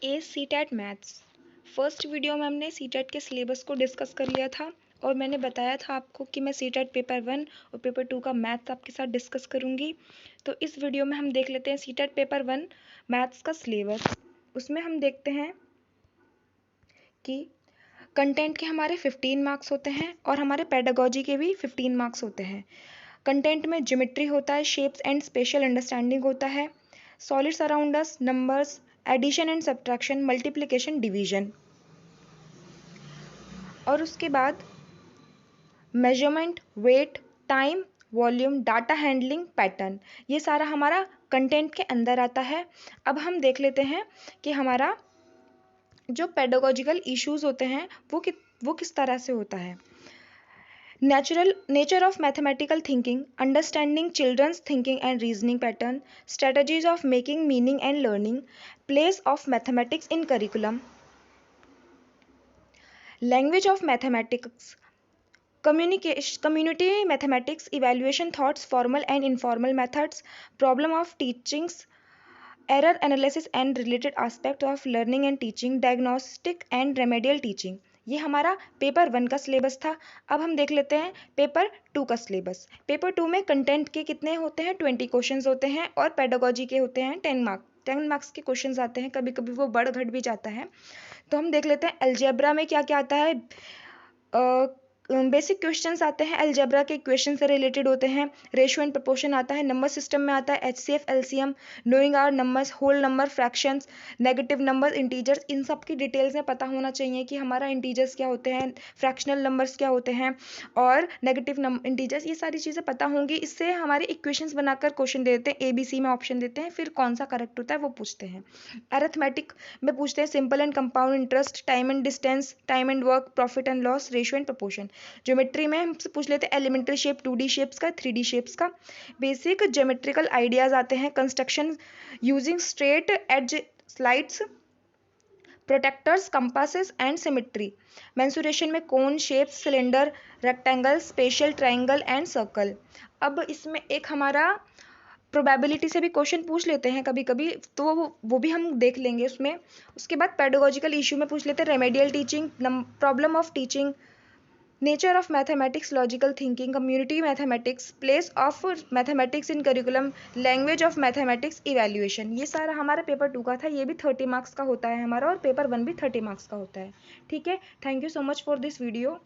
ए CTET maths. First video में हमने CTET के सिलेबस को डिस्कस कर लिया था और मैंने बताया था आपको कि मैं सीटेट पेपर 1 और पेपर 2 का मैथ्स आपके साथ डिस्कस करूंगी। तो इस वीडियो में हम देख लेते हैं सीटेट पेपर 1 मैथ्स का सिलेबस। उसमें हम देखते हैं कि कंटेंट के हमारे 15 मार्क्स होते हैं और हमारे पेडागोजी के भी 15 मार्क्स होते हैं। कंटेंट में ज्योमेट्री होता है, शेप्स एंड स्पेशल अंडरस्टैंडिंग होता है, solids around us, numbers, addition and subtraction, multiplication, division. और उसके बाद measurement, weight, time, volume, data handling, pattern, ये सारा हमारा कंटेंट के अंदर आता है। अब हम देख लेते हैं कि हमारा जो पेडागोजिकल इश्यूज होते हैं वो किस तरह से होता है। Nature of mathematical thinking, understanding children's thinking and reasoning pattern, strategies of making meaning and learning, place of mathematics in curriculum, language of mathematics, community mathematics, evaluation thoughts, formal and informal methods, problem of teachings, error analysis and related aspect of learning and teaching, diagnostic and remedial teaching। ये हमारा paper 1 का syllabus था। अब हम देख लेते हैं paper 2 का सिलेबस। पेपर 2 में कंटेंट के कितने होते हैं? 20 क्वेश्चंस होते हैं और पेडागोजी के होते हैं 10 मार्क्स के क्वेश्चंस आते हैं। कभी कभी वो बढ़ घट भी जाता है। तो हम देख लेते हैं अलजेब्रा में क्या क्या आता है। बेसिक क्वेश्चंस आते हैं, अलजेब्रा के इक्वेशन से रिलेटेड होते हैं। रेशियो एंड प्रोपोर्शन आता है। नंबर सिस्टम में आता है HCF, LCM, knowing our numbers, whole number, fractions, negative number, integers. इन सब की डिटेल्स में पता होना चाहिए कि हमारा इंटीजर्स क्या होते हैं, फ्रैक्शनल नंबर्स क्या होते हैं और नेगेटिव इंटीजर्स, ये सारी चीज़ें पता होंगी। इससे हमारे इक्वेशंस बनाकर क्वेश्चन दे देते हैं, ABC में ऑप्शन देते हैं, फिर कौन सा करेक्ट होता है वो पूछते हैं। अरिथमेटिक में पूछते हैं simple and compound interest, time and distance, time and work, profit and loss, ratio and proportion. Geometry में हमसे पूछ लेते हैं एलिमेंट्री शेप, 2D शेप्स का, 3D शेप्स का। बेसिक ज्योमेट्रिकल आइडियाज आते हैं, construction using straight edge slides, protractors, compasses and symmetry. Mensuration में cone shapes, cylinder, rectangle, special, triangle and circle. अब इसमें एक हमारा प्रोबेबिलिटी से भी क्वेश्चन पूछ लेते हैं कभी कभी, तो वो भी हम देख लेंगे उसमें। उसके बाद पेडागोजिकल इशू में पूछ लेते हैं remedial teaching, problem of teaching, nature of mathematics, logical thinking, community mathematics, place of mathematics in curriculum, language of mathematics, evaluation. ये सारा हमारा पेपर 2 का था। ये भी 30 मार्क्स का होता है हमारा और पेपर 1 भी 30 मार्क्स का होता है। ठीक है, thank you so much for this video.